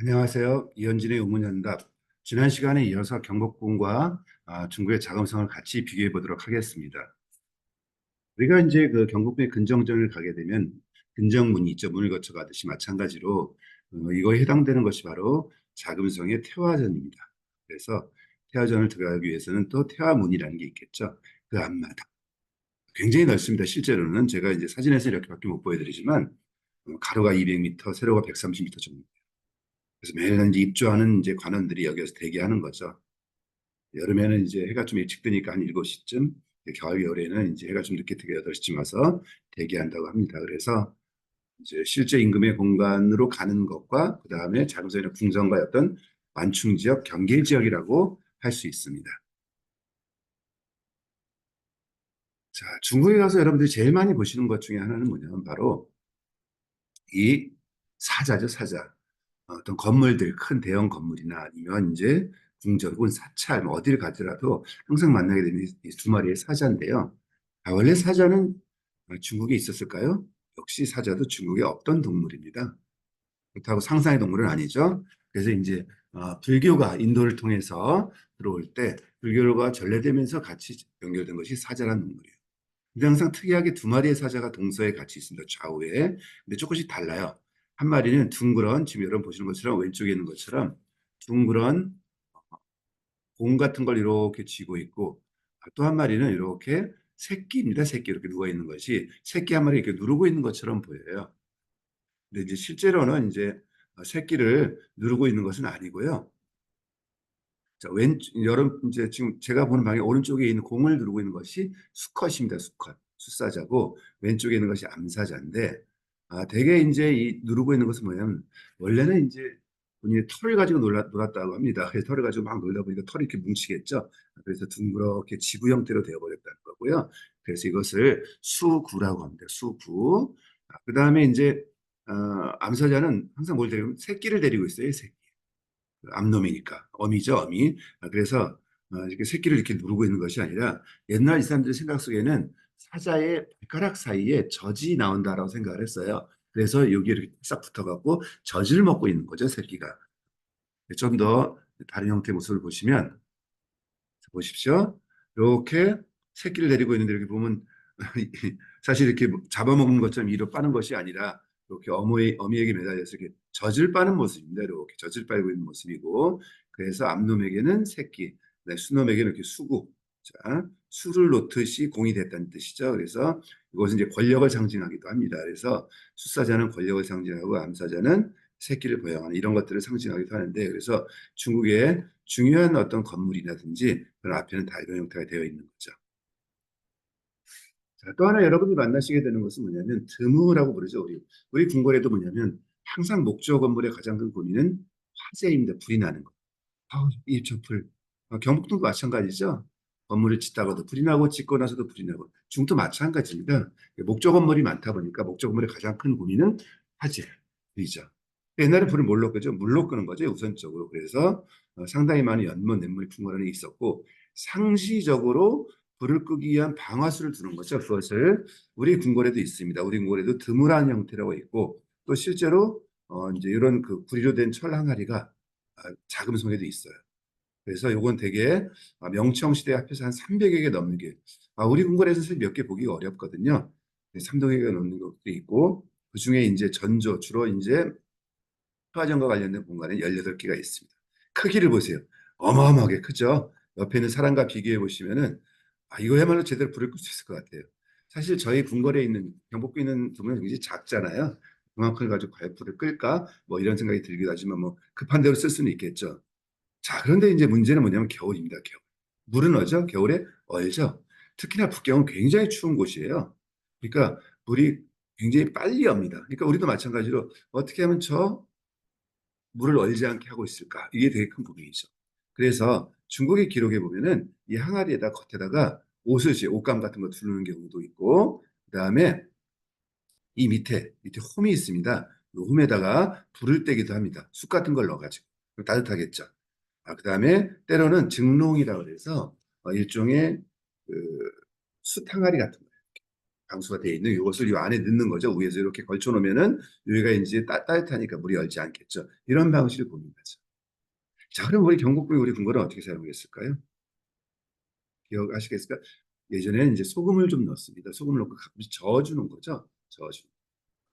안녕하세요. 이현진의 우문현답. 지난 시간에 이어서 경복궁과 중국의 자금성을 같이 비교해 보도록 하겠습니다. 우리가 이제 그 경복궁의 근정전을 가게 되면 근정문이 있죠. 문을 거쳐 가듯이 마찬가지로 이거에 해당되는 것이 바로 자금성의 태화전입니다. 그래서 태화전을 들어가기 위해서는 또 태화문이라는 게 있겠죠. 그 앞마당. 굉장히 넓습니다. 실제로는 제가 이제 사진에서 이렇게밖에 못 보여드리지만 가로가 200m, 세로가 130m 정도. 그래서 매년 이제 입주하는 이제 관원들이 여기서 대기하는 거죠. 여름에는 이제 해가 좀 일찍 뜨니까 한 7시쯤, 겨울, 겨울에는 이제 해가 좀 늦게 뜨게 8시쯤 와서 대기한다고 합니다. 그래서 이제 실제 임금의 공간으로 가는 것과 그 다음에 자금성이나 궁전과의 어떤 완충 지역, 경계 지역이라고 할 수 있습니다. 자, 중국에 가서 여러분들이 제일 많이 보시는 것 중에 하나는 뭐냐면 바로 이 사자죠, 사자. 어떤 건물들, 큰 대형 건물이나 아니면 이제 궁전 혹은 사찰, 뭐 어디를 가더라도 항상 만나게 되는 이 두 마리의 사자인데요. 원래 사자는 중국에 있었을까요? 역시 사자도 중국에 없던 동물입니다. 그렇다고 상상의 동물은 아니죠. 그래서 이제 불교가 인도를 통해서 들어올 때 불교가 전래되면서 같이 연결된 것이 사자라는 동물이에요. 근데 항상 특이하게 두 마리의 사자가 동서에 같이 있습니다. 좌우에. 근데 조금씩 달라요. 한 마리는 둥그런, 지금 여러분 보시는 것처럼 왼쪽에 있는 것처럼 둥그런 공 같은 걸 이렇게 쥐고 있고, 또 한 마리는 이렇게 새끼입니다. 새끼 이렇게 누워 있는 것이 새끼 한 마리 이렇게 누르고 있는 것처럼 보여요. 근데 이제 실제로는 이제 새끼를 누르고 있는 것은 아니고요. 자, 여러분 이제 지금 제가 보는 방에 오른쪽에 있는 공을 누르고 있는 것이 수컷입니다. 수컷. 숫사자고 왼쪽에 있는 것이 암사자인데 대개 이제 이 누르고 있는 것은 뭐냐면 원래는 이제 본인이 털을 가지고 놀았다고 합니다. 그래서 털을 가지고 막 놀다 보니까 털이 이렇게 뭉치겠죠. 그래서 둥그렇게 지구 형태로 되어버렸다는 거고요. 그래서 이것을 수구라고 합니다. 수구. 그다음에 이제 암사자는 항상 뭘 데리고 새끼를 데리고 있어요. 새끼. 암놈이니까 어미죠 어미. 그래서 이렇게 새끼를 이렇게 누르고 있는 것이 아니라 옛날 이 사람들 생각 속에는 사자의 발가락 사이에 젖이 나온다라고 생각을 했어요. 그래서 여기 이렇게 싹 붙어갖고 젖을 먹고 있는 거죠 새끼가. 좀 더 다른 형태의 모습을 보시면 보십시오. 이렇게 새끼를 데리고 있는데 이렇게 보면 사실 이렇게 잡아먹는 것처럼 이로 빠는 것이 아니라 이렇게 어미에게 매달려서 이렇게 젖을 빠는 모습입니다. 이렇게 젖을 빨고 있는 모습이고 그래서 암놈에게는 새끼, 네, 수놈에게는 이렇게 수구. 자, 수를 놓듯이 공이 됐다는 뜻이죠. 그래서 이것은 이제 권력을 상징하기도 합니다. 그래서 숫사자는 권력을 상징하고 암사자는 새끼를 보양하는 이런 것들을 상징하기도 하는데 그래서 중국의 중요한 어떤 건물이라든지 그런 앞에는 다 이런 형태가 되어 있는 거죠. 자, 또 하나 여러분이 만나시게 되는 것은 뭐냐면 드무라고 부르죠. 우리 궁궐에도 뭐냐면 항상 목조 건물의 가장 큰 고민은 화재입니다. 불이 나는 거. 이저 불. 경북도 마찬가지죠. 건물을 짓다가도 불이 나고 짓고 나서도 불이 나고 중도 마찬가지입니다. 목조 건물이 많다 보니까 목조 건물의 가장 큰 고민은 화재, 불이죠. 옛날에 불을 뭘로 끄죠? 물로 끄는 거죠, 우선적으로. 그래서 상당히 많은 연못, 냇물 풍물이 있었고 상시적으로 불을 끄기 위한 방화수를 두는 거죠. 그것을 우리 궁궐에도 있습니다. 우리 궁궐에도 드물한 형태라고 있고 또 실제로 이제 이런 그 구리로 된 철 항아리가 자금성에도 있어요. 그래서 요건 되게 명청시대 합해서 한 300여 개 넘는 게 우리 궁궐에서 사실 몇 개 보기가 어렵거든요. 300여 개 넘는 것도 있고 그중에 이제 전조 주로 이제 화전과 관련된 공간에 18개가 있습니다. 크기를 보세요. 어마어마하게 크죠. 옆에 있는 사람과 비교해 보시면은 이거야말로 제대로 불을 끌 수 있을 것 같아요. 사실 저희 궁궐에 있는 경복궁에 있는 동물은 굉장히 작잖아요. 그만큼 가지고 과연 불을 끌까? 뭐 이런 생각이 들기도 하지만 뭐 급한 대로 쓸 수는 있겠죠. 자, 그런데 이제 문제는 뭐냐면 겨울입니다. 겨울. 물은 어죠? 겨울에 얼죠. 특히나 북경은 굉장히 추운 곳이에요. 그러니까 물이 굉장히 빨리 옵니다. 그러니까 우리도 마찬가지로 어떻게 하면 저 물을 얼지 않게 하고 있을까? 이게 되게 큰 고민이죠. 그래서 중국의 기록에 보면은 이 항아리에다 겉에다가 옷을 옷감 같은 거 두르는 경우도 있고, 그다음에 이 밑에 홈이 있습니다. 이 홈에다가 불을 떼기도 합니다. 숯 같은 걸 넣어가지고 따뜻하겠죠. 그다음에 때로는 증롱이라고 해서 일종의 그 숯 항아리 같은 거 방수가 되어 있는 이것을 이 안에 넣는 거죠. 위에서 이렇게 걸쳐 놓으면은 여기가 이제 따뜻하니까 물이 얼지 않겠죠. 이런 방식을 보는 거죠. 자, 그럼 우리 경복궁에 우리 궁궐은 어떻게 사용했을까요? 기억하시겠습니까? 예전에는 이제 소금을 좀 넣습니다. 소금을 넣고 가끔씩 저어주는 거죠. 저어주는.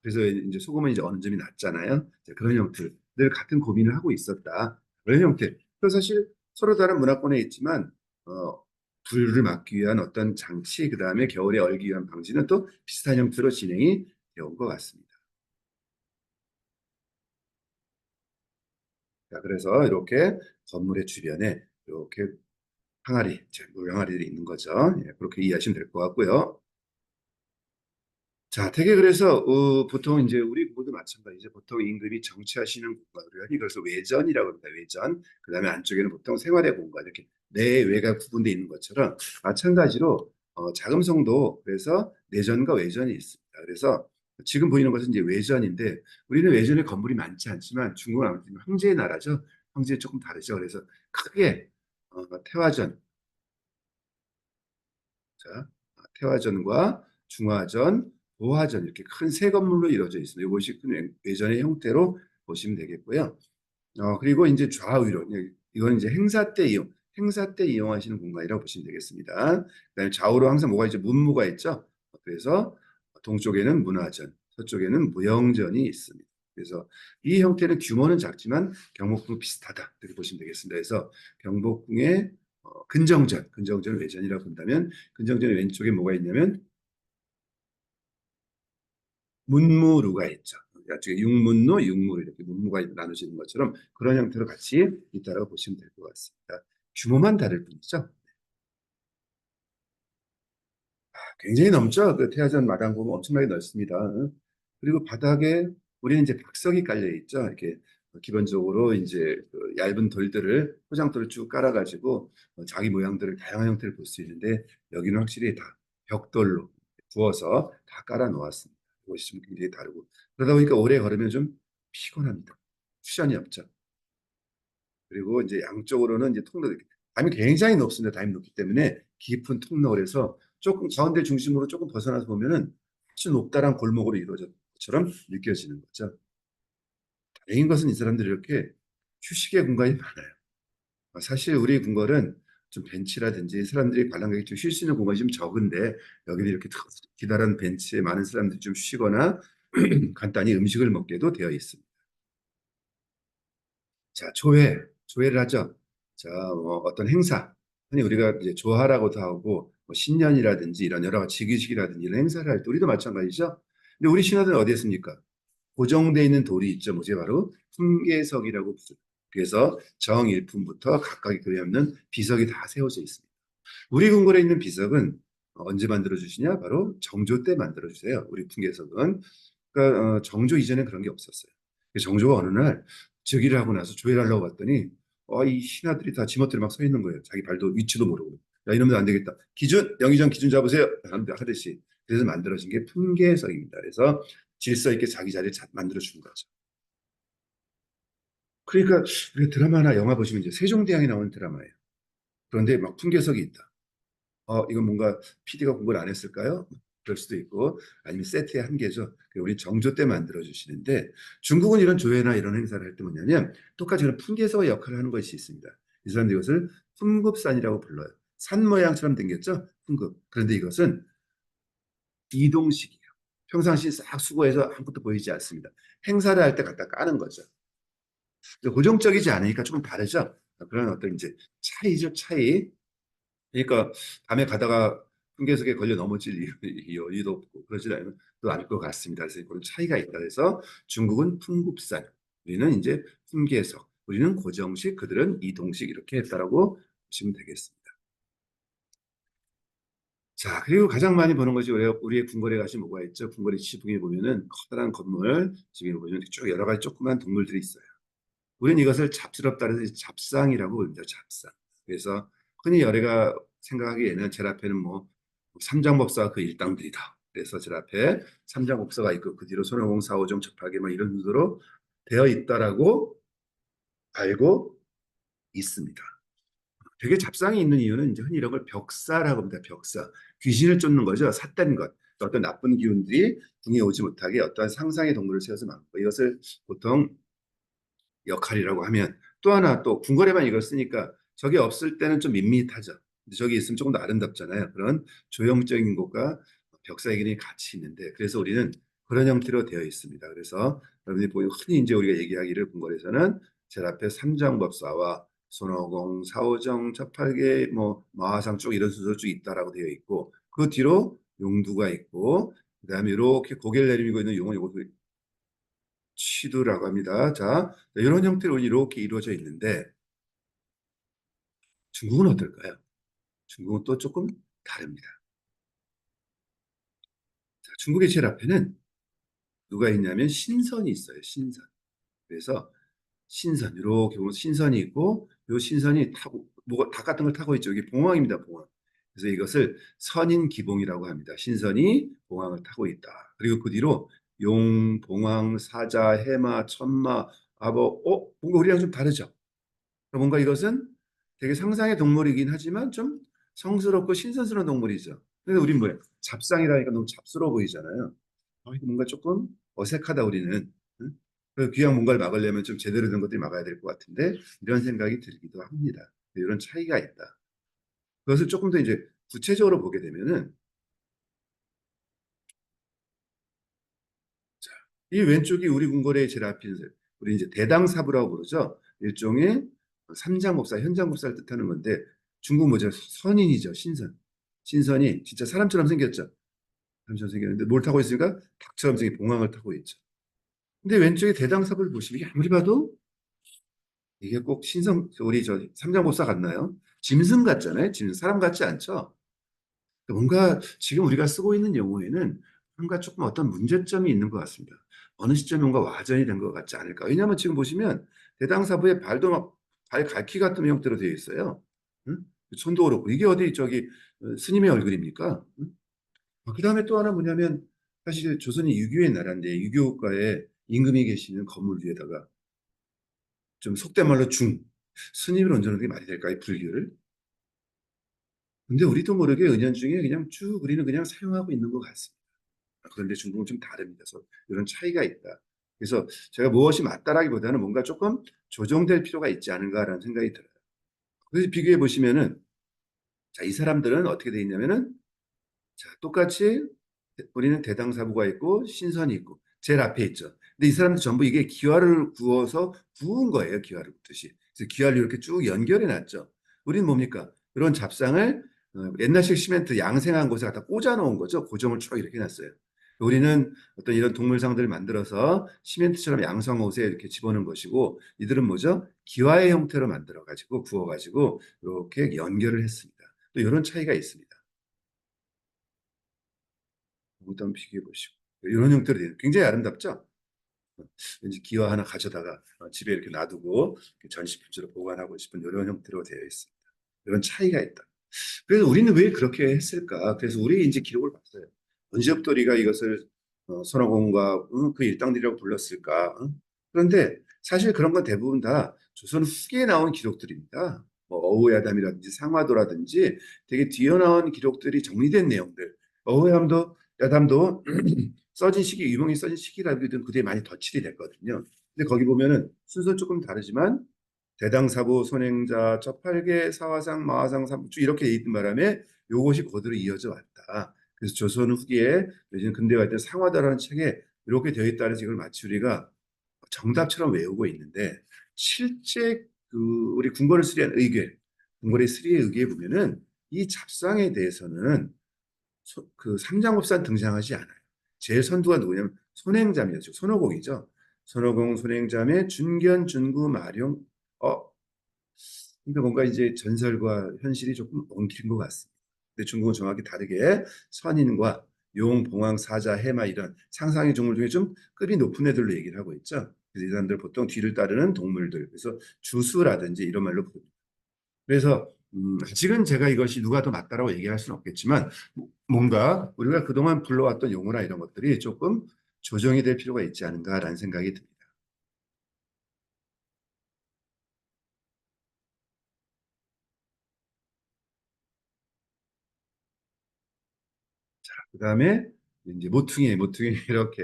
그래서 이제 소금은 이제 어느 점이 낮잖아요. 그런 형태를 늘 같은 고민을 하고 있었다. 그런 형태. 그래서 사실 서로 다른 문화권에 있지만 어, 불을 막기 위한 어떤 장치, 그 다음에 겨울에 얼기 위한 방지는 또 비슷한 형태로 진행이 되어 온 것 같습니다. 자, 그래서 이렇게 건물의 주변에 이렇게 항아리, 물 항아리들이 있는 거죠. 예, 그렇게 이해하시면 될 것 같고요. 자, 되게 그래서 보통 이제 우리 모두 마찬가지죠. 보통 임금이 정치하시는 공간을 흔히 그래서 외전이라고 합니다. 외전. 그다음에 안쪽에는 보통 생활의 공간 이렇게 내외가 구분되어 있는 것처럼 마찬가지로 자금성도 그래서 내전과 외전이 있습니다. 그래서 지금 보이는 것은 이제 외전인데 우리는 외전에 건물이 많지 않지만 중국은 아무튼 황제의 나라죠. 황제 조금 다르죠. 그래서 크게 태화전, 자, 태화전과 중화전, 보화전 이렇게 큰 세 건물로 이루어져 있습니다. 이것이 큰 외전의 형태로 보시면 되겠고요. 그리고 이제 좌우로 이건 이제 행사 때 이용하시는 공간이라고 보시면 되겠습니다. 그다음에 좌우로 항상 뭐가 있죠? 문무가 있죠. 그래서 동쪽에는 문화전, 서쪽에는 무영전이 있습니다. 그래서 이 형태는 규모는 작지만 경복궁 비슷하다 이렇게 보시면 되겠습니다. 그래서 경복궁의 근정전 외전이라고 본다면 근정전의 왼쪽에 뭐가 있냐면 문무루가 있죠. 나중에 육문루, 육무루 이렇게 문무가 나눠지는 것처럼 그런 형태로 같이 있다고 보시면 될 것 같습니다. 규모만 다를 뿐이죠. 굉장히 넓죠. 그 태화전 마당 보면 엄청나게 넓습니다. 그리고 바닥에 우리는 이제 박석이 깔려 있죠. 이렇게 기본적으로 이제 그 얇은 돌들을 포장돌을 쭉 깔아가지고 자기 모양들을 다양한 형태를 볼 수 있는데 여기는 확실히 다 벽돌로 부어서 다 깔아 놓았습니다. 이것이 좀 굉장히 다르고 그러다 보니까 오래 걸으면 좀 피곤합니다. 쿠션이 없죠. 그리고 이제 양쪽으로는 이제 통로 담이 굉장히 높습니다. 담이 높기 때문에 깊은 통로에서 조금 가운데 중심으로 조금 벗어나서 보면은 아주 높다란 골목으로 이루어진 것처럼 느껴지는 거죠. 다행인 것은 이 사람들이 이렇게 휴식의 공간이 많아요. 사실 우리 궁궐은 좀 벤치라든지 사람들이 관람객이 좀 쉴 수 있는 공간이 좀 적은데 여기는 이렇게 기다란 벤치에 많은 사람들이 좀 쉬거나 간단히 음식을 먹게도 되어 있습니다. 자, 조회를 하죠. 자, 어떤 행사, 흔히 우리가 이제 조하라고도 하고, 뭐 신년이라든지 이런 여러 가지 직위식이라든지 이런 행사를 할 때 우리도 마찬가지죠. 근데 우리 신하들은 어디에 습니까? 고정되어 있는 돌이 있죠. 뭐지? 바로 품계석이라고 부릅니다. 그래서 정일품부터 각각이 그려 없는 비석이 다 세워져 있습니다. 우리 궁궐에 있는 비석은 언제 만들어 주시냐? 바로 정조 때 만들어 주세요. 우리 품계석은. 그러니까 정조 이전에 그런 게 없었어요. 정조가 어느 날 즉위를 하고 나서 조회를 하려고 봤더니 이 신하들이 다 지멋대로 막 서 있는 거예요. 자기 발도 위치도 모르고. 야, 이러면 안 되겠다. 기준, 영의정 기준 잡으세요. 하듯이. 그래서 만들어진 게 품계석입니다. 그래서 질서 있게 자기 자리를 만들어 주는 거죠. 그러니까 우리가 드라마나 영화 보시면 이제 세종대왕이 나오는 드라마예요. 그런데 막 품계석이 있다. 이건 뭔가 PD가 공부를 안 했을까요? 그럴 수도 있고 아니면 세트의 한계죠. 우리 정조 때 만들어 주시는데 중국은 이런 조회나 이런 행사를 할 때 뭐냐면 똑같이 그런 풍계서 역할을 하는 것이 있습니다. 이 사람들 이것을 풍급산이라고 불러요. 산 모양처럼 생겼죠? 풍급. 그런데 이것은 이동식이에요. 평상시 싹 수고해서 아무것도 보이지 않습니다. 행사를 할 때 갖다 까는 거죠. 고정적이지 않으니까 조금 다르죠? 그런 어떤 이제 차이죠, 차이. 그러니까 밤에 가다가 흉계석에 걸려 넘어질 여유도 없고 그러지 않을 것 같습니다. 그래서 그런 차이가 있다. 그래서 중국은 풍급산, 우리는 이제 흉계석, 우리는 고정식, 그들은 이동식 이렇게 했다라고 보시면 되겠습니다. 자, 그리고 가장 많이 보는 것이 우리의 궁궐에 가시면 뭐가 있죠? 궁궐의 지붕에 보면은 커다란 건물, 지붕에 보면 쭉 여러 가지 조그만 동물들이 있어요. 우리는 이것을 잡스럽다 해서 잡상이라고 부릅니다. 잡상. 그래서 흔히 여래가 생각하기에는 제 앞에는 뭐 삼장법사 그 일당들이다. 그래서 제 앞에 삼장법사가 있고 그 뒤로 손오공 사오정 접하게 뭐 이런 순서로 되어 있다라고 알고 있습니다. 되게 잡상이 있는 이유는 이제 흔히 이런 걸 벽사라고 합니다. 벽사. 귀신을 쫓는 거죠. 삿된 것. 어떤 나쁜 기운들이 궁에 오지 못하게 어떠한 상상의 동물을 세워서 막고 이것을 보통 역할이라고 하면 또 하나 또 궁궐에만 이걸 쓰니까 저게 없을 때는 좀 밋밋하죠. 근데 저기 있으면 조금 더 아름답잖아요. 그런 조형적인 것과 벽사이견이 같이 있는데 그래서 우리는 그런 형태로 되어 있습니다. 그래서 여러분들이 보면 흔히 이제 우리가 얘기하기를 궁궐에서는 제일 앞에 삼장법사와 손오공, 사오정, 첩팔계, 뭐 마하상 쭉 이런 순서로 쭉 있다라고 되어 있고 그 뒤로 용두가 있고 그다음에 이렇게 고개를 내리고 있는 용은 요거 취두라고 합니다. 자, 이런 형태로 이렇게 이루어져 있는데 중국은 어떨까요? 중국은 또 조금 다릅니다. 자, 중국의 제일 앞에는 누가 있냐면 신선이 있어요. 신선. 그래서 신선 이렇게 보면 신선이 있고 이 신선이 타고 뭐가 닭 같은 걸 타고 있죠. 이게 봉황입니다. 봉황. 그래서 이것을 선인기봉이라고 합니다. 신선이 봉황을 타고 있다. 그리고 그 뒤로 용, 봉황, 사자, 해마, 천마, 아버, 뭔가 우리랑 좀 다르죠. 뭔가 이것은 되게 상상의 동물이긴 하지만 좀 성스럽고 신선스러운 동물이죠. 근데 우린 뭐야? 잡상이라니까 너무 잡스러워 보이잖아요. 이거 뭔가 조금 어색하다 우리는. 응? 그 귀한 뭔가를 막으려면 좀 제대로 된 것들이 막아야 될 것 같은데 이런 생각이 들기도 합니다. 이런 차이가 있다. 그것을 조금 더 이제 구체적으로 보게 되면은 자, 이 왼쪽이 우리 궁궐의 제일 앞에 있는 우리 이제 대당사부라고 부르죠. 일종의 삼장법사, 현장법사를 뜻하는 건데 중국 뭐죠? 선인이죠. 신선. 신선이 진짜 사람처럼 생겼죠. 사람처럼 생겼는데 뭘 타고 있으니까 닭처럼 생긴 봉황을 타고 있죠. 근데 왼쪽에 대당사부를 보시면 이게 아무리 봐도 이게 꼭 우리 저 삼장법사 같나요? 짐승 같잖아요. 짐승 사람 같지 않죠? 뭔가 지금 우리가 쓰고 있는 용어에는 뭔가 조금 어떤 문제점이 있는 것 같습니다. 어느 시점에 뭔가 와전이 된 것 같지 않을까. 왜냐하면 지금 보시면 대당사부의 발도 막 발 갈퀴 같은 형태로 되어 있어요. 응? 손도 그렇고 이게 어디 저기 스님의 얼굴입니까? 응? 그다음에 또 하나 뭐냐면 사실 조선이 유교의 나라인데 유교국가에 임금이 계시는 건물 위에다가 좀 속된 말로 스님을 얹어놓는 게 말이 될까요? 불교를? 근데 우리도 모르게 은연중에 그냥 쭉 우리는 그냥 사용하고 있는 것 같습니다. 그런데 중국은 좀 다릅니다. 그래서 이런 차이가 있다. 그래서 제가 무엇이 맞다라기보다는 뭔가 조금 조정될 필요가 있지 않은가라는 생각이 들어요. 그래서 비교해 보시면은 자, 이 사람들은 어떻게 돼 있냐면은 자, 똑같이 우리는 대당사부가 있고 신선이 있고 제일 앞에 있죠. 근데 이 사람들 전부 이게 기와를 구워서 구운 거예요. 기와를 굽듯이. 그래서 기와를 이렇게 쭉 연결해 놨죠. 우리는 뭡니까? 이런 잡상을 옛날식 시멘트 양생한 곳에 갖다 꽂아 놓은 거죠. 고정을 쭉 이렇게 해놨어요. 우리는 어떤 이런 동물상들을 만들어서 시멘트처럼 양성 옷에 이렇게 집어넣은 것이고 이들은 뭐죠? 기와의 형태로 만들어 가지고 구워 가지고 이렇게 연결을 했습니다. 또 이런 차이가 있습니다. 한번 비교해 보시고 이런 형태로 되는 굉장히 아름답죠? 왠지 기와 하나 가져다가 집에 이렇게 놔두고 전시품처럼 보관하고 싶은 이런 형태로 되어 있습니다. 이런 차이가 있다. 그래서 우리는 왜 그렇게 했을까? 그래서 우리 이제 기록을 봤어요. 언제부터 우리가 이것을 선어공과 그 일당들이라고 불렀을까? 그런데 사실 그런 건 대부분 다 조선 후기에 나온 기록들입니다. 뭐 어우야담이라든지 상화도라든지 되게 뒤어나온 기록들이 정리된 내용들. 어우야담도 야담도 써진 시기 유명히 써진 시기라든 그때 많이 덧칠이 됐거든요. 근데 거기 보면은 순서 조금 다르지만 대당사부, 선행자, 첩팔계, 사화상, 마화상, 삼부주 이렇게 돼 있는 바람에 요것이 그대로 이어져 왔다. 그래서 조선 후기에 요즘 근대화 때 상화다라는 책에 이렇게 되어 있다는 이걸 마치 우리가 정답처럼 외우고 있는데 실제 그 우리 궁궐을 수리한 의궤, 궁궐의 수리의 의궤에 보면은 이 잡상에 대해서는 그 삼장법산 등장하지 않아요. 제일 선두가 누구냐면 손행자매죠. 손오공이죠. 손오공, 손행자매, 준견, 준구, 마룡. 그러니까 뭔가 이제 전설과 현실이 조금 엉킨 것 같습니다. 근데 중국은 정확히 다르게 선인과 용, 봉황, 사자, 해마 이런 상상의 동물 중에 좀 급이 높은 애들로 얘기를 하고 있죠. 그래서 이 사람들 보통 뒤를 따르는 동물들, 그래서 주수라든지 이런 말로 부릅니다. 그래서 아직은 제가 이것이 누가 더 맞다라고 얘기할 수는 없겠지만 뭔가 우리가 그동안 불러왔던 용어나 이런 것들이 조금 조정이 될 필요가 있지 않은가라는 생각이 듭니다. 그다음에 이제 모퉁이 이렇게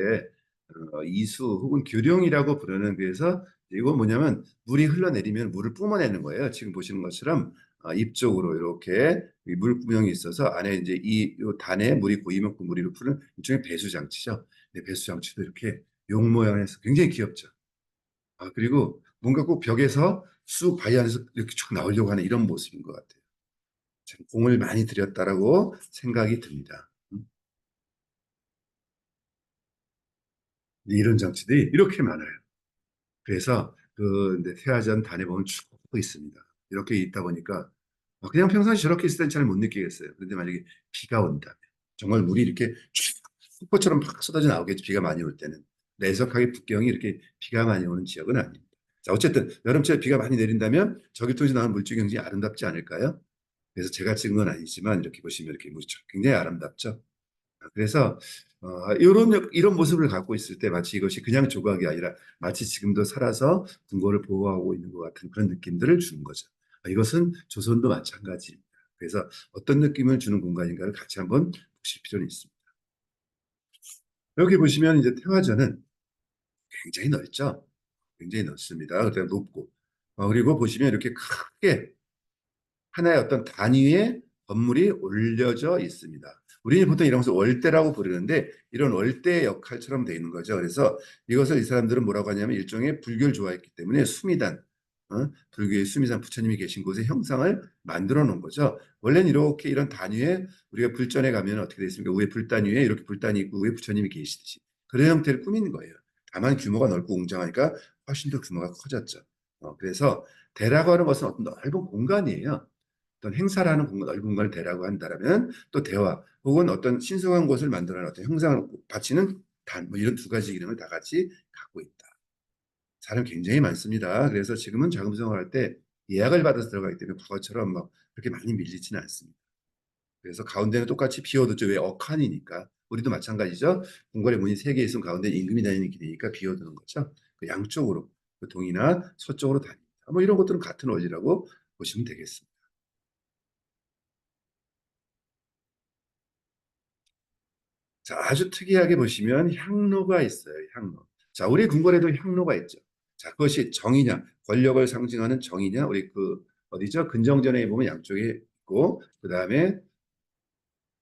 이수 혹은 교룡이라고 부르는, 그래서 이거 뭐냐면 물이 흘러내리면 물을 뿜어내는 거예요. 지금 보시는 것처럼 입 쪽으로 이렇게 물 구멍이 있어서 안에 이제 요 단에 물이 고이면 그 물이 푸는 일종의 배수 장치죠. 네, 배수 장치도 이렇게 용 모양에서 굉장히 귀엽죠. 그리고 뭔가 꼭 벽에서 쑥 바위 안에서 이렇게 쭉 나오려고 하는 이런 모습인 것 같아요. 참 공을 많이 들였다라고 생각이 듭니다. 이런 장치들이 이렇게 많아요. 그래서 그 이제 태화전 단에 보면 쭉 있습니다. 이렇게 있다 보니까 그냥 평상시 저렇게 있을 땐 잘 못 느끼겠어요. 그런데 만약에 비가 온다면 정말 물이 이렇게 쭉 폭포처럼 막 쏟아져 나오겠죠. 비가 많이 올 때는. 내석하게 북경이 이렇게 비가 많이 오는 지역은 아닙니다. 자, 어쨌든 여름철에 비가 많이 내린다면 저기 통해서 나오는 물질 굉장히 아름답지 않을까요? 그래서 제가 찍은 건 아니지만 이렇게 보시면 이렇게 무척 굉장히 아름답죠. 그래서 이런 모습을 갖고 있을 때 마치 이것이 그냥 조각이 아니라 마치 지금도 살아서 궁궐을 보호하고 있는 것 같은 그런 느낌들을 주는 거죠. 이것은 조선도 마찬가지입니다. 그래서 어떤 느낌을 주는 공간인가를 같이 한번 보실 필요는 있습니다. 여기 보시면 이제 태화전은 굉장히 넓죠. 굉장히 넓습니다. 그다음에 높고 그리고 보시면 이렇게 크게 하나의 어떤 단위의 건물이 올려져 있습니다. 우리는 보통 이런 것을 월대라고 부르는데 이런 월대 역할처럼 되어 있는 거죠. 그래서 이것을 이 사람들은 뭐라고 하냐면 일종의 불교를 좋아했기 때문에 수미단, 불교의 수미산 부처님이 계신 곳의 형상을 만들어 놓은 거죠. 원래는 이렇게 이런 단위에 우리가 불전에 가면 어떻게 되어 있습니까? 위에 불단 위에 이렇게 불단이 있고 위에 부처님이 계시듯이 그런 형태를 꾸민 거예요. 다만 규모가 넓고 웅장하니까 훨씬 더 규모가 커졌죠. 그래서 대라고 하는 것은 어떤 넓은 공간이에요. 어떤 행사라는 공간, 넓은 공간을 대라고 한다면 또 대화 혹은 어떤 신성한 곳을 만들어낸 어떤 형상을 바치는 단, 뭐 이런 두 가지 기능을 다 같이 갖고 있다. 사람 굉장히 많습니다. 그래서 지금은 자금성을 할 때 예약을 받아서 들어가기 때문에 과거처럼 막 그렇게 많이 밀리지는 않습니다. 그래서 가운데는 똑같이 비워두죠. 왜? 억한이니까. 우리도 마찬가지죠. 궁궐의 문이 세 개 있으면 가운데 임금이 다니는 길이니까 비워두는 거죠. 그 양쪽으로, 그 동이나 서쪽으로 다닙니다. 뭐 이런 것들은 같은 원리라고 보시면 되겠습니다. 자, 아주 특이하게 보시면 향로가 있어요. 향로. 자, 우리 궁궐에도 향로가 있죠. 자, 그것이 정이냐, 권력을 상징하는 정이냐, 우리 그 어디죠? 근정전에 보면 양쪽에 있고, 그 다음에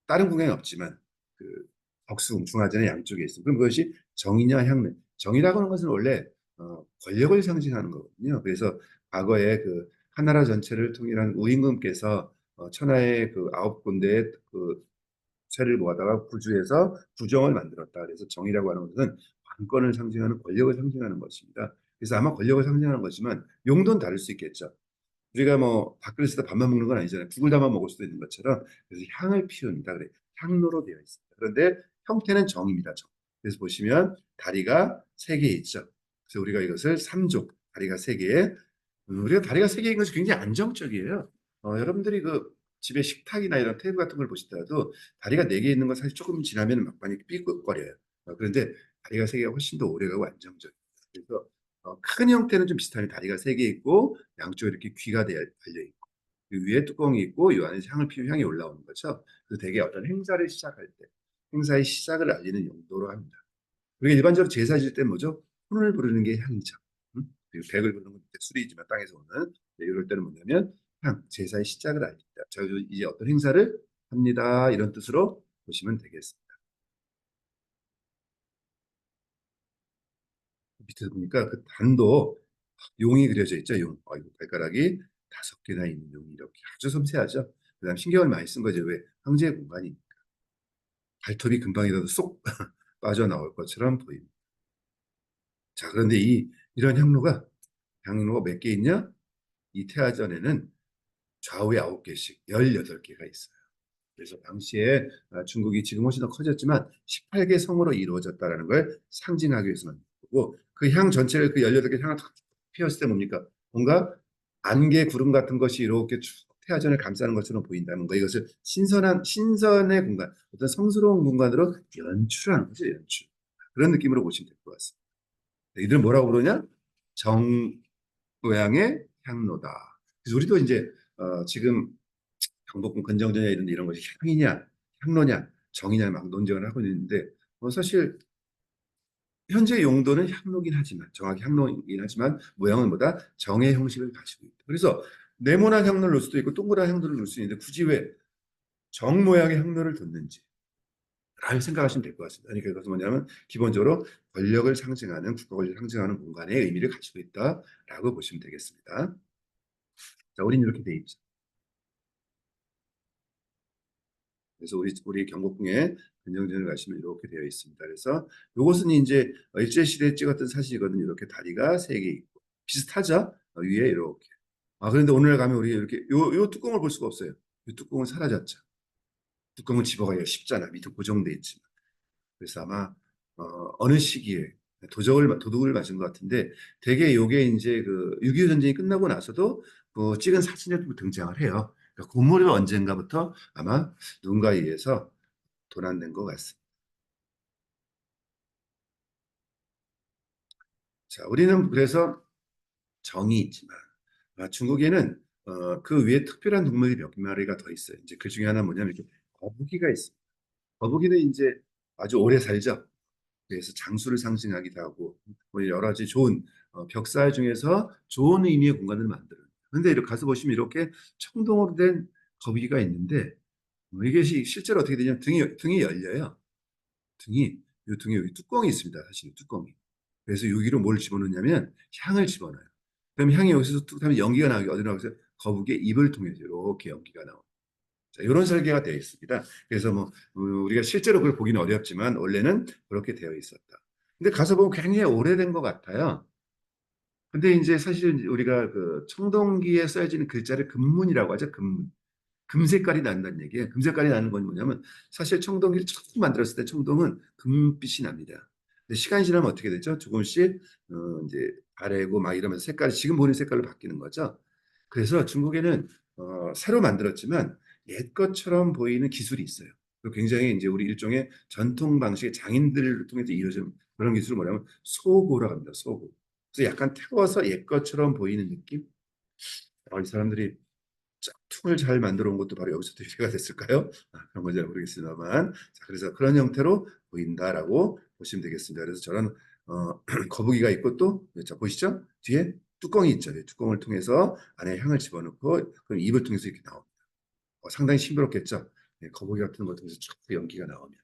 다른 궁에는 없지만 그 덕수궁, 중화전에 양쪽에 있습니다. 그럼 그것이 정이냐, 향로. 정이라고 하는 것은 원래 권력을 상징하는 거거든요. 그래서 과거에 그 하나라 전체를 통일한 우임금께서 천하의 그 9군데의 그 세를 모아다가 구주해서 구정을 만들었다. 그래서 정이라고 하는 것은 왕권을 상징하는 권력을 상징하는 것입니다. 그래서 아마 권력을 상징하는 거지만 용도는 다를 수 있겠죠. 우리가 뭐 밥그릇에다 밥만 먹는 건 아니잖아요. 국을 담아 먹을 수도 있는 것처럼 그래서 향을 피웁니다. 그래 향로로 되어 있습니다. 그런데 형태는 정입니다. 정. 그래서 보시면 다리가 세 개 있죠. 그래서 우리가 이것을 삼족 다리가 세 개. 우리가 다리가 세 개인 것이 굉장히 안정적이에요. 여러분들이 그 집에 식탁이나 이런 테이블 같은 걸 보시더라도 다리가 네 개 있는 건 사실 조금 지나면 막판이 삐걱거려요. 그런데 다리가 세 개가 훨씬 더 오래가고 안정적이에요. 그래서 큰 형태는 좀 비슷하게 다리가 세 개 있고 양쪽에 이렇게 귀가 달려 있고 그 위에 뚜껑이 있고 이 안에 향을 피우면 향이 올라오는 거죠. 그래서 되게 어떤 행사를 시작할 때 행사의 시작을 알리는 용도로 합니다. 우리가 일반적으로 제사 지을 때 뭐죠? 혼을 부르는 게 향이죠. 그리고 백을 부르는 건 술이지만 땅에서 오는 이럴 때는 뭐냐면 향, 제사의 시작을 알립니다. 자, 이제 어떤 행사를 합니다. 이런 뜻으로 보시면 되겠습니다. 밑에 보니까 그 단도 용이 그려져 있죠. 용. 이거 발가락이 5개나 있는 용이 이렇게 아주 섬세하죠. 그다음 신경을 많이 쓴 거죠. 왜? 황제의 공간이 발톱이 금방이라도 쏙 빠져나올 것처럼 보입니다. 자, 그런데 이런 향로가 몇 개 있냐? 이 태화전에는 좌우에 9개씩 18개가 있어요. 그래서 당시에 중국이 지금 훨씬 더 커졌지만 18개 성으로 이루어졌다는 걸 상징하기 위해서 만든 거고 그 향 전체를 그 18개 향을 탁 피웠을 때 뭡니까? 뭔가 안개 구름 같은 것이 이렇게 쭉 태화전을 감싸는 것처럼 보인다는 거. 이것을 신선의 공간, 어떤 성스러운 공간으로 연출하는 거죠. 연출. 그런 느낌으로 보시면 될 것 같습니다. 이들은 뭐라고 부르냐? 정모양의 향로다. 그래서 우리도 이제 지금 경복궁 근정전야 이런 것이 향이냐 향로냐 정의냐 막 논쟁을 하고 있는데 사실 현재 용도는 향로긴 하지만 정확히 향로이긴 하지만 모양은 뭐다 정의 형식을 가지고 있다. 그래서 네모난 향로를 놓을 수도 있고 동그란 향로를 놓을 수 있는데 굳이 왜 정 모양의 향로를 뒀는지 잘 생각하시면 될 것 같습니다. 그러니까 그것은 뭐냐면 기본적으로 권력을 상징하는 국가 권력을 상징하는 공간의 의미를 가지고 있다라고 보시면 되겠습니다. 자, 우리는 이렇게 돼 있죠. 그래서 우리 경복궁에 근정전을 가시면 이렇게 되어 있습니다. 그래서 이것은 이제 일제 시대에 찍었던 사진이거든요. 이렇게 다리가 세 개 있고 비슷하죠? 위에 이렇게. 그런데 오늘 가면 우리 이렇게 요 뚜껑을 볼 수가 없어요. 이 뚜껑은 사라졌죠. 뚜껑은 집어가기가 쉽잖아. 밑에 고정돼 있지만. 그래서 아마 어느 시기에 도둑을 맞은 것 같은데 대개 요게 이제 그 6.25 전쟁이 끝나고 나서도 그 찍은 사진에 또 등장을 해요. 그러니까 그 무렵 언젠가부터 아마 누군가에 의해서 도난된 것 같습니다. 자, 우리는 그래서 정이 있지만 중국에는 그 위에 특별한 동물이 몇 마리가 더 있어요. 이제 그 중에 하나 뭐냐면 이렇게 거북이가 있습니다. 거북이는 이제 아주 오래 살죠. 그래서 장수를 상징하기도 하고 뭐 여러 가지 좋은 벽사 중에서 좋은 의미의 공간을 만들어요. 그런데 이렇게 가서 보시면 이렇게 청동으로 된 거북이가 있는데 이게 실제로 어떻게 되냐면 등이 열려요. 등이 여기 뚜껑이 있습니다. 사실 뚜껑이. 그래서 여기로 뭘 집어넣냐면 향을 집어넣어요. 그럼 향이 여기서 뚝 하면 연기가 나오게 어디로 나오세요? 거북이의 입을 통해서 이렇게 연기가 나옵니다. 자, 이런 설계가 되어 있습니다. 그래서 뭐 우리가 실제로 그걸 보기는 어렵지만 원래는 그렇게 되어 있었다. 근데 가서 보면 굉장히 오래된 것 같아요. 근데 이제 사실 우리가 그 청동기에 써야지는 글자를 금문이라고 하죠. 금문. 금색깔이 난다는 얘기예요. 금색깔이 나는 건 뭐냐면 사실 청동기를 처음 만들었을 때 청동은 금빛이 납니다. 근데 시간이 지나면 어떻게 되죠? 조금씩 이제 바래고 막 이러면서 색깔이 지금 보는 색깔로 바뀌는 거죠. 그래서 중국에는 새로 만들었지만 옛 것처럼 보이는 기술이 있어요. 굉장히 이제 우리 일종의 전통 방식의 장인들을 통해서 이루어진 그런 기술을 뭐냐면 소고라고 합니다. 소고. 그래서 약간 태워서 옛 것처럼 보이는 느낌? 이 사람들이 짝퉁을 잘 만들어 온 것도 바로 여기서 대비가 됐을까요? 그런 건지 모르겠습니다만. 자, 그래서 그런 형태로 보인다라고 보시면 되겠습니다. 그래서 저런 거북이가 있고 또, 자, 보시죠? 뒤에 뚜껑이 있죠. 뚜껑을 통해서 안에 향을 집어넣고 그럼 입을 통해서 이렇게 나옵니다. 상당히 싱그럽겠죠? 거북이 같은 거 통해서 쭉 연기가 나오면.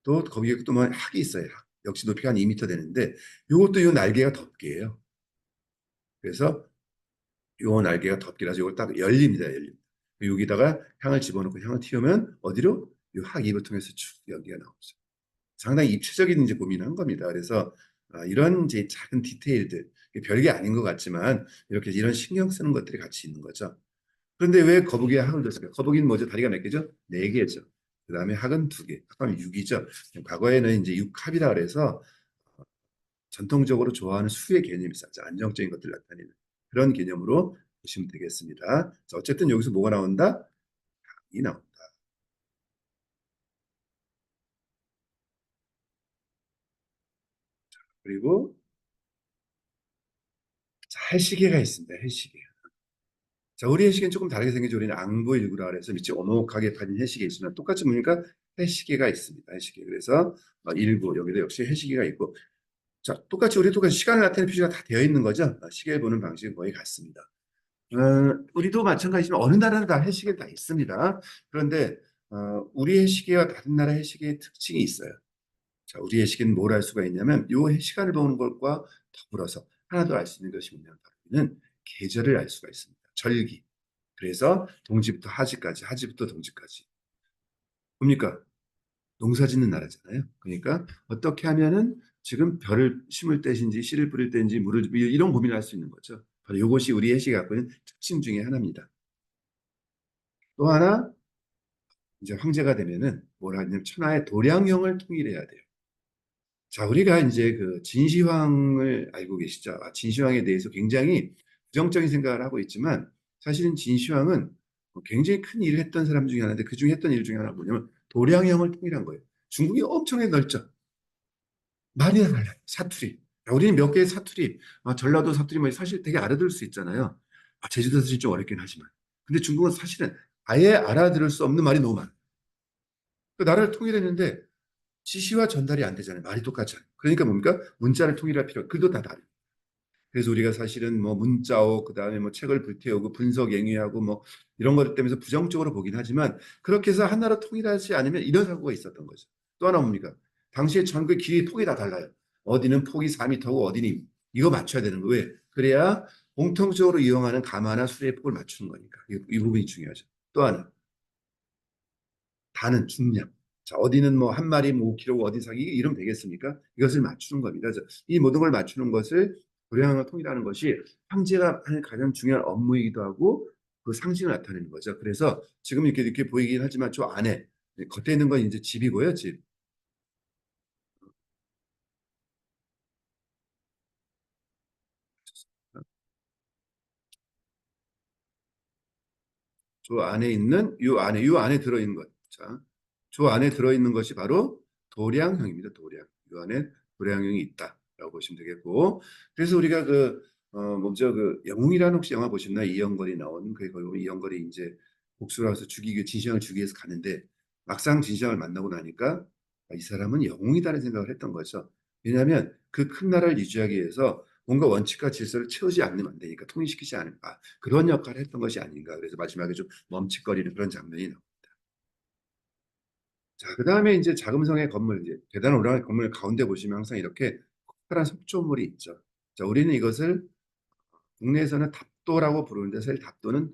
또 거북이가 또뭐 학이 있어요. 학. 역시 높이가 한 2m 되는데 이것도 이 날개가 덮개예요. 그래서 요 날개가 덮개라서 이걸 딱 열립니다. 열립니다. 여기다가 향을 집어넣고 향을 튀우면 어디로? 요 학입을 통해서 쭉 연기가 나오죠. 상당히 입체적인 이제 고민을 한 겁니다. 그래서 이런 이제 작은 디테일들 별게 아닌 것 같지만 이렇게 이런 신경 쓰는 것들이 같이 있는 거죠. 그런데 왜 거북이에 학을 뒀을까요? 거북이는 뭐죠? 다리가 몇 개죠? 네 개죠. 그 다음에 학은 두 개. 합하면 6이죠. 과거에는 이제 육합이라 그래서 전통적으로 좋아하는 수의 개념이 있었죠. 안정적인 것들을 나타내는 그런 개념으로 보시면 되겠습니다. 자, 어쨌든 여기서 뭐가 나온다? 이 나온다. 그리고 자, 해시계가 있습니다. 해시계. 자, 우리 해시계는 조금 다르게 생기죠. 우리는 앙부일구라 그래서 밑이 오목하게 파진 해시계 있으면 똑같이 보니까 해시계가 있습니다. 해시계. 그래서 일부 여기도 역시 해시계가 있고 자, 똑같이 시간을 나타내는 표시가 다 되어 있는 거죠. 시계를 보는 방식은 거의 같습니다. 우리도 마찬가지지만 어느 나라는 다 해시계 다 있습니다. 그런데 우리 해시계와 다른 나라 해시계의 특징이 있어요. 자, 우리 해시계는 뭘 알 수가 있냐면 요 시간을 보는 것과 더불어서 하나 더 알 수 있는 것이 뭐냐면 바로 우리는 계절을 알 수가 있습니다. 절기. 그래서 동지부터 하지까지, 하지부터 동지까지. 뭡니까? 농사 짓는 나라잖아요. 그러니까 어떻게 하면은 지금 별을 심을 때인지 씨를 뿌릴 때인지 물을 이런 고민을 할 수 있는 거죠. 바로 이것이 우리 해시계 갖고 있는 특징 중에 하나입니다. 또 하나 이제 황제가 되면은 뭐라 하냐면 천하의 도량형을 통일해야 돼요. 자, 우리가 이제 그 진시황을 알고 계시죠? 진시황에 대해서 굉장히 부정적인 생각을 하고 있지만 사실은 진시황은 굉장히 큰 일을 했던 사람 중에 하나인데 그 중에 했던 일 중에 하나가 뭐냐면 도량형을 통일한 거예요. 중국이 엄청나게 넓죠. 많이 달라요. 사투리. 우리는 몇 개의 사투리, 전라도 사투리 뭐 사실 되게 알아들을 수 있잖아요. 제주도 사투리 좀 어렵긴 하지만. 근데 중국은 사실은 아예 알아들을 수 없는 말이 너무 많아요. 그 나라를 통일했는데 지시와 전달이 안 되잖아요. 말이 똑같잖아요. 그러니까 뭡니까? 문자를 통일할 필요, 그도 다 다르. 그래서 우리가 사실은 뭐 문자오, 그다음에 뭐 책을 불태우고 분석 eng위하고 뭐 이런 것 때문에 부정적으로 보긴 하지만 그렇게 해서 하나로 통일하지 않으면 이런 사고가 있었던 거죠. 또 하나 뭡니까? 당시에 전국 길이 폭이 다 달라요. 어디는 폭이 4m고 어디는 이거 맞춰야 되는 거예요. 왜? 그래야 공통적으로 이용하는 가마나 수레의 폭을 맞추는 거니까. 이 부분이 중요하죠. 또 하나, 다는 중량. 자, 어디는 뭐 한 마리 뭐 5kg 어디 사기 이러면 되겠습니까? 이것을 맞추는 겁니다. 그래서 이 모든 걸 맞추는 것을 고량을 통일하는 것이 황제가 하는 가장 중요한 업무이기도 하고 그 상징을 나타내는 거죠. 그래서 지금 이렇게 보이긴 하지만 저 안에 겉에 있는 건 이제 집이고요, 집. 저 안에 있는 요 안에 들어있는 것. 자, 저 안에 들어있는 것이 바로 도량형입니다. 도량. 요 안에 도량형이 있다라고 보시면 되겠고. 그래서 우리가 먼저 그 영웅이라는 혹시 영화 보셨나요? 이영걸이 나오는 그 거기 보면 이영걸이 이제 복수를 해서 죽이기 진시황을 죽이기 위해서 가는데 막상 진시황을 만나고 나니까 아, 이 사람은 영웅이다는 생각을 했던 거죠. 왜냐하면 그 큰 나라를 유지하기 위해서 뭔가 원칙과 질서를 채우지 않으면 안 되니까 통일시키지 않을까. 그런 역할을 했던 것이 아닌가. 그래서 마지막에 좀 멈칫거리는 그런 장면이 나옵니다. 자, 그 다음에 이제 자금성의 건물, 이제 대단한 오래간 건물 가운데 보시면 항상 이렇게 커다란 속초물이 있죠. 자, 우리는 이것을 국내에서는 답도라고 부르는데 사실 답도는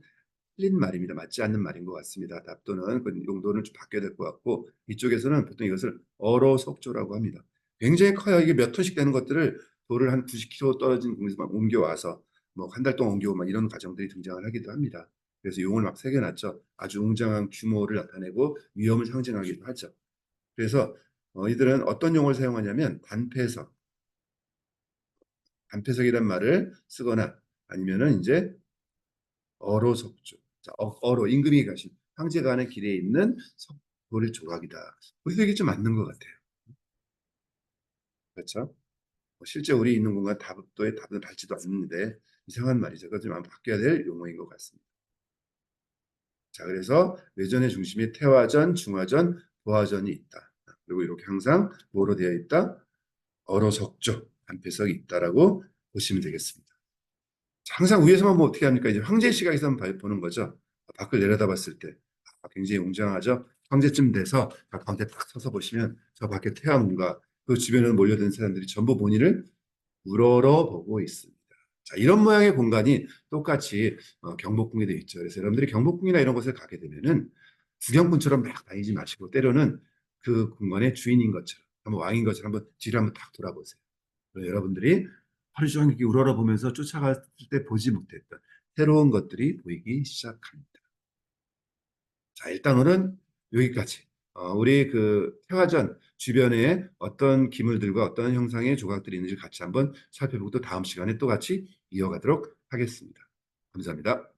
틀린 말입니다. 맞지 않는 말인 것 같습니다. 답도는 그 용도는 좀 바뀌어야 될 것 같고 이쪽에서는 보통 이것을 어로석조라고 합니다. 굉장히 커요. 이게 몇 톤씩 되는 것들을 돌을 한 90km 떨어진 곳에서 막 옮겨와서 뭐 한 달 동안 옮겨오고 막 이런 과정들이 등장을 하기도 합니다. 그래서 용을 막 새겨놨죠. 아주 웅장한 규모를 나타내고 위험을 상징하기도 하죠. 그래서 이들은 어떤 용어를 사용하냐면 단패석이란 말을 쓰거나 아니면은 이제 어로석조. 자, 어로 임금이 가신 황제가 가는 길에 있는 석고리 조각이다. 우리도 이게 좀 맞는 것 같아요. 그렇죠? 실제 우리 있는 공간 답도에 답은 닿지도 않는데 이상한 말이죠. 그것 좀 바뀌어야 될 용어인 것 같습니다. 자, 그래서 외전의 중심에 태화전, 중화전, 부화전이 있다. 그리고 이렇게 항상 뭐로 되어 있다? 어로석조, 한패석이 있다라고 보시면 되겠습니다. 항상 위에서만 보면 어떻게 합니까? 이제 황제 시각에서만 보는 거죠. 밖을 내려다봤을 때 굉장히 웅장하죠. 황제쯤 돼서 가운데 딱 서서 보시면 저 밖에 태화문과 그 주변에 몰려드는 사람들이 전부 본인을 우러러보고 있습니다. 자, 이런 모양의 공간이 똑같이 경복궁에 되어 있죠. 그래서 여러분들이 경복궁이나 이런 곳에 가게 되면은 구경꾼처럼 막 다니지 마시고 때로는 그 공간의 주인인 것처럼 한번 왕인 것처럼 한번 뒤를 한번 딱 돌아보세요. 여러분들이 하루 종일 이렇게 우러러보면서 쫓아갈 때 보지 못했던 새로운 것들이 보이기 시작합니다. 자, 일단 오늘은 여기까지. 우리 그 태화전 주변에 어떤 기물들과 어떤 형상의 조각들이 있는지 같이 한번 살펴보고 또 다음 시간에 또 같이 이어가도록 하겠습니다. 감사합니다.